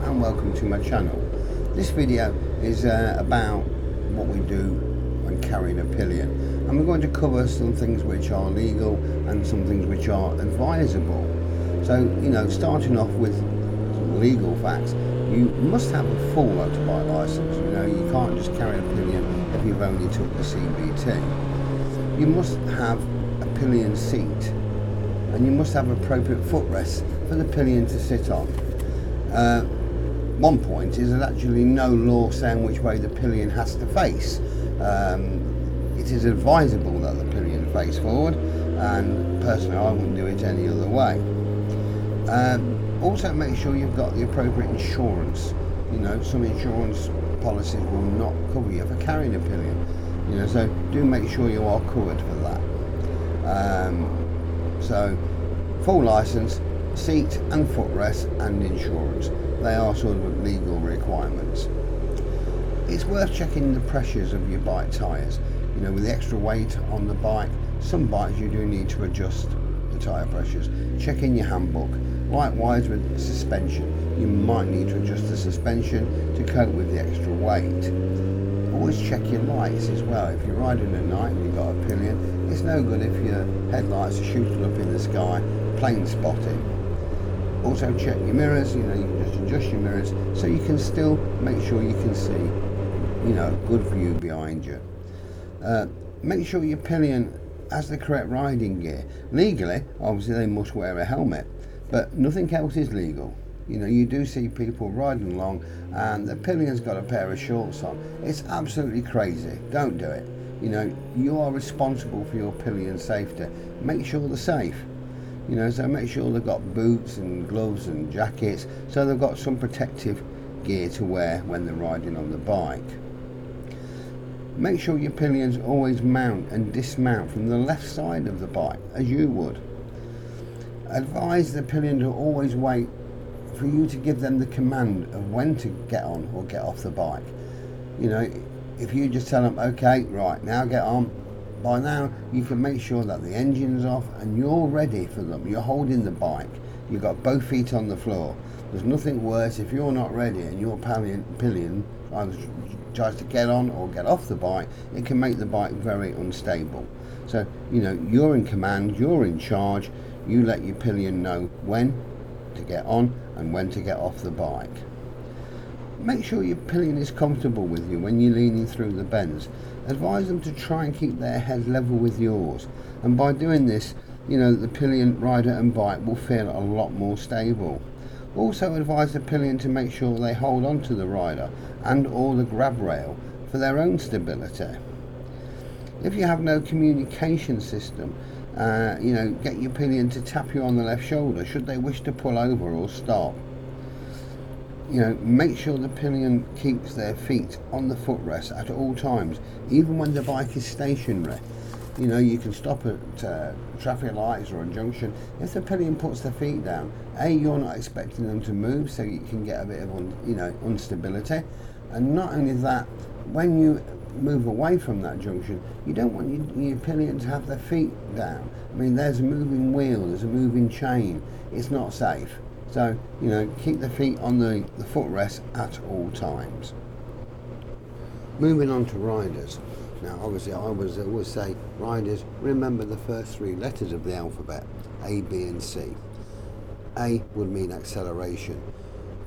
and welcome to my channel. This video is about what we do when carrying a pillion, and we're going to cover some things which are legal and some things which are advisable. So, starting off with some legal facts, you must have a full motorbike licence. You can't just carry a pillion if you've only took the CBT. You must have a pillion seat, and you must have appropriate footrests for the pillion to sit on. One point is there's actually no law saying which way the pillion has to face. It is advisable that the pillion face forward, and personally I wouldn't do it any other way. Also make sure you've got the appropriate insurance. Some insurance policies will not cover you for carrying a pillion, so do make sure you are covered for that. So full licence, seat and footrest and insurance, they are sort of legal requirements. It's worth checking the pressures of your bike tyres. With the extra weight on the bike, some bikes you do need to adjust the tyre pressures. Check in your handbook. Likewise with suspension, you might need to adjust the suspension to cope with the extra weight. Always check your lights as well. If you're riding at night and you've got a pillion, it's no good if your headlights are shooting up in the sky, plain spotting. Also check your mirrors. You can just adjust your mirrors so you can still make sure you can see good view behind you. Make sure your pillion has the correct riding gear. Legally, obviously they must wear a helmet, but nothing else is legal. You do see people riding along and the pillion's got a pair of shorts on. It's absolutely crazy. Don't do it. You are responsible for your pillion safety. Make sure they're safe. So make sure they've got boots and gloves and jackets, so they've got some protective gear to wear when they're riding on the bike. Make sure your pillions always mount and dismount from the left side of the bike, as you would. Advise the pillion to always wait for you to give them the command of when to get on or get off the bike. If you just tell them, okay, right, now get on, by now you can make sure that the engine's off and you're ready for them. You're holding the bike, you've got both feet on the floor. There's nothing worse if you're not ready and your pillion either tries to get on or get off the bike. It can make the bike very unstable. So you're in command, you're in charge. You let your pillion know when to get on and when to get off the bike. Make sure your pillion is comfortable with you when you're leaning through the bends. Advise them to try and keep their head level with yours, and by doing this, the pillion rider and bike will feel a lot more stable. Also advise the pillion to make sure they hold on to the rider and or the grab rail for their own stability. If you have no communication system, get your pillion to tap you on the left shoulder should they wish to pull over or stop. Make sure the pillion keeps their feet on the footrest at all times, even when the bike is stationary. You can stop at traffic lights or a junction. If the pillion puts the feet down, you're not expecting them to move, so you can get a bit of instability. And not only that, when you move away from that junction, you don't want your pillion to have their feet down. There's a moving wheel, there's a moving chain. It's not safe. So, keep the feet on the footrest at all times. Moving on to riders. Now, obviously, I always say, riders, remember the first three letters of the alphabet, A, B and C. A would mean acceleration.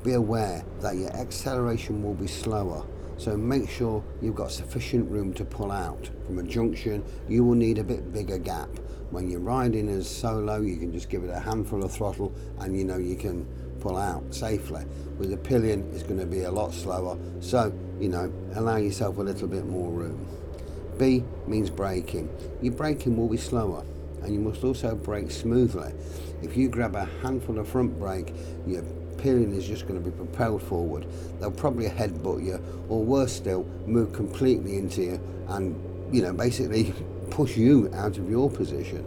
Be aware that your acceleration will be slower, so make sure you've got sufficient room to pull out. From a junction, you will need a bit bigger gap. When you're riding as solo, you can just give it a handful of throttle and you can pull out safely. With a pillion, it's going to be a lot slower, so allow yourself a little bit more room. B means braking. Your braking will be slower, and you must also brake smoothly. If you grab a handful of front brake, your pillion is just going to be propelled forward. They'll probably headbutt you, or worse still, move completely into you and basically push you out of your position,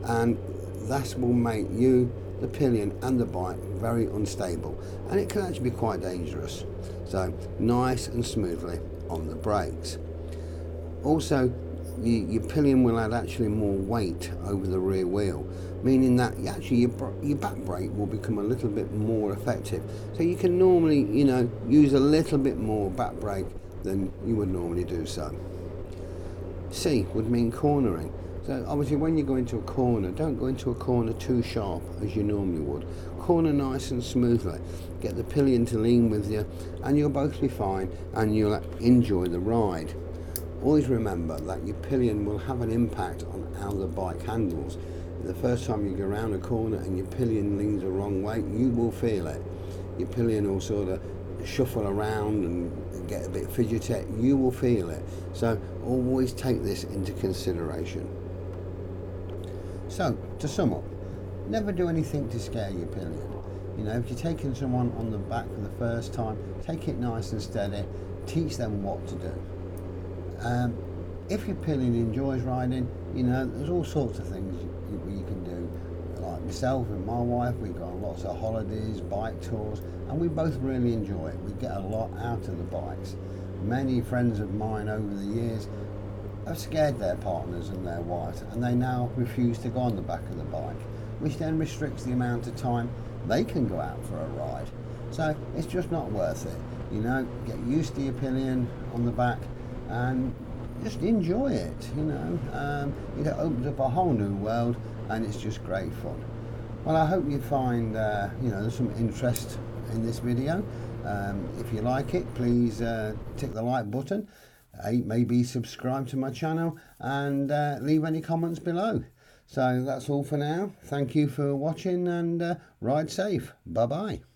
and that will make you, the pillion and the bike very unstable, and it can actually be quite dangerous. So nice and smoothly on the brakes. Also, your pillion will add actually more weight over the rear wheel, meaning that actually your back brake will become a little bit more effective. So you can normally, use a little bit more back brake than you would normally do so. C would mean cornering. So obviously when you go into a corner, don't go into a corner too sharp as you normally would. Corner nice and smoothly. Get the pillion to lean with you and you'll both be fine and you'll enjoy the ride. Always remember that your pillion will have an impact on how the bike handles. The first time you go around a corner and your pillion leans the wrong way, you will feel it. Your pillion will sort of shuffle around and get a bit fidgety. You will feel it. So always take this into consideration. So to sum up, never do anything to scare your pillion. If you're taking someone on the back for the first time, take it nice and steady. Teach them what to do. If your pillion enjoys riding, there's all sorts of things you can do. Like myself and my wife, we go on lots of holidays, bike tours, and we both really enjoy it. We get a lot out of the bikes. Many friends of mine over the years have scared their partners and their wives, and they now refuse to go on the back of the bike, which then restricts the amount of time they can go out for a ride. So it's just not worth it. Get used to your pillion on the back and just enjoy it. It opens up a whole new world and it's just great fun. Well, I hope you find there's some interest in this video. If you like it, please tick the like button, maybe subscribe to my channel and leave any comments below. So that's all for now. Thank you for watching and ride safe. Bye bye.